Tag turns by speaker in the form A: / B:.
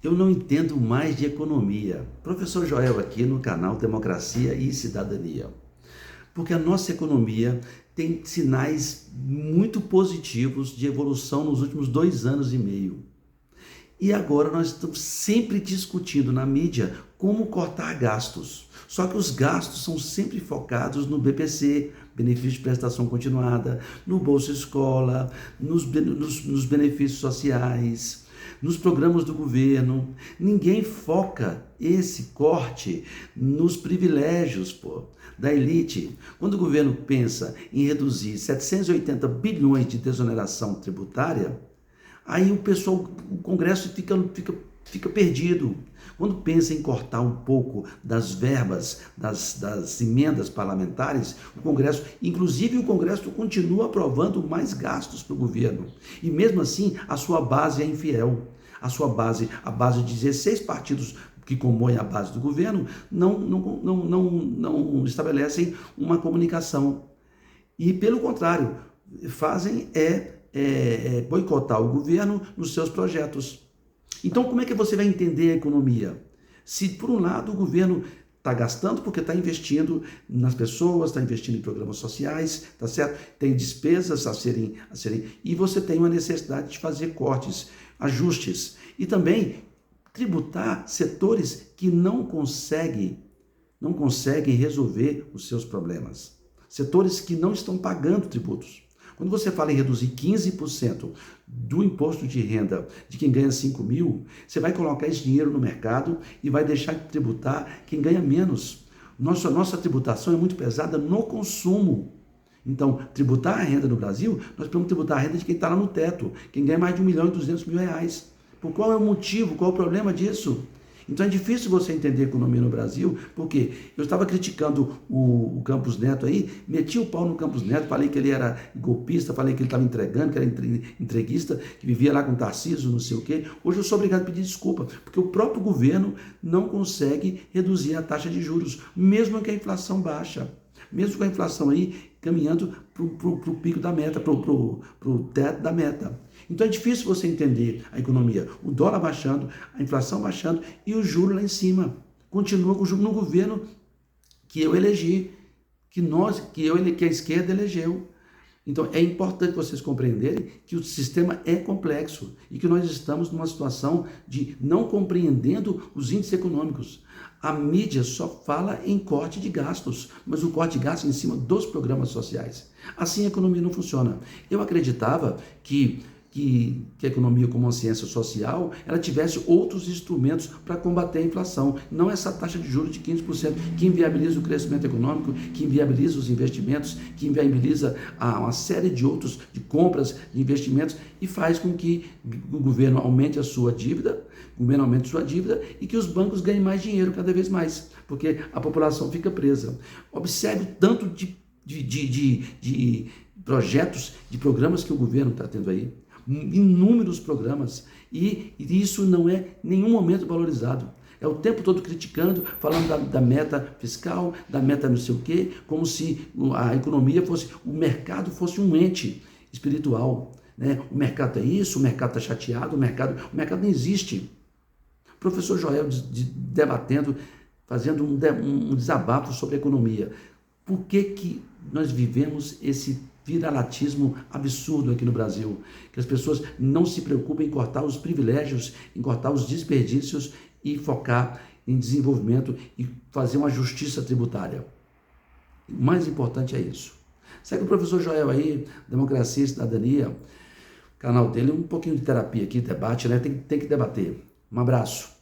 A: Eu não entendo mais de economia. Professor Joel aqui no canal Democracia e Cidadania. Porque a nossa economia tem sinais muito positivos de evolução nos últimos 2 anos e meio. E agora nós estamos sempre discutindo na mídia como cortar gastos. Só que os gastos são sempre focados no BPC, benefício de prestação continuada, no Bolsa Escola, nos benefícios sociais, nos programas do governo. Ninguém foca esse corte nos privilégios, da elite. Quando o governo pensa em reduzir 780 bilhões de desoneração tributária, aí o Congresso fica perdido. Quando pensa em cortar um pouco das verbas, das emendas parlamentares, o Congresso continua aprovando mais gastos para o governo. E mesmo assim, a sua base é infiel. A base de 16 partidos que compõem a base do governo não estabelecem uma comunicação. E, pelo contrário, fazem boicotar o governo nos seus projetos. Então, como é que você vai entender a economia? Se, por um lado, o governo está gastando porque está investindo nas pessoas, está investindo em programas sociais, tá certo? Tem despesas a serem... E você tem uma necessidade de fazer cortes, ajustes. E também tributar setores que não conseguem resolver os seus problemas. Setores que não estão pagando tributos. Quando você fala em reduzir 15% do imposto de renda de quem ganha 5 mil, você vai colocar esse dinheiro no mercado e vai deixar de tributar quem ganha menos. Nossa tributação é muito pesada no consumo. Então, tributar a renda no Brasil, nós podemos tributar a renda de quem está lá no teto, quem ganha mais de R$ 1.200.000. Por qual é o motivo, qual é o problema disso? Então é difícil você entender a economia no Brasil, porque eu estava criticando o Campos Neto aí, meti o pau no Campos Neto, falei que ele era golpista, falei que ele estava entregando, que era entreguista, que vivia lá com Tarcísio, não sei o quê. Hoje eu sou obrigado a pedir desculpa, porque o próprio governo não consegue reduzir a taxa de juros, mesmo que a inflação baixa. Mesmo com a inflação aí caminhando para o pico da meta, para o teto da meta. Então é difícil você entender a economia. O dólar baixando, a inflação baixando e o juro lá em cima. Continua com o juro no governo que eu elegi, que a esquerda elegeu. Então é importante vocês compreenderem que o sistema é complexo e que nós estamos numa situação de não compreendendo os índices econômicos. A mídia só fala em corte de gastos, mas o corte de gastos é em cima dos programas sociais. Assim a economia não funciona. Eu acreditava que a economia como uma ciência social, ela tivesse outros instrumentos para combater a inflação, não essa taxa de juros de 15%, que inviabiliza o crescimento econômico, que inviabiliza os investimentos, que inviabiliza uma série de outros, de compras, de investimentos, e faz com que o governo aumente a sua dívida, e que os bancos ganhem mais dinheiro cada vez mais, porque a população fica presa. Observe o tanto de projetos, de programas que o governo está tendo aí, inúmeros programas, e isso não é em nenhum momento valorizado. É o tempo todo criticando, falando da meta fiscal, da meta não sei o quê, como se a economia fosse, o mercado fosse um ente espiritual, né? O mercado é isso, o mercado está chateado, o mercado não existe. O professor Joel debatendo, fazendo um desabafo sobre a economia. Por que nós vivemos esse viralatismo absurdo aqui no Brasil? Que as pessoas não se preocupam em cortar os privilégios, em cortar os desperdícios e focar em desenvolvimento e fazer uma justiça tributária. O mais importante é isso. Segue o professor Joel aí, Democracia e Cidadania, o canal dele, um pouquinho de terapia aqui, debate, né? Tem que debater. Um abraço.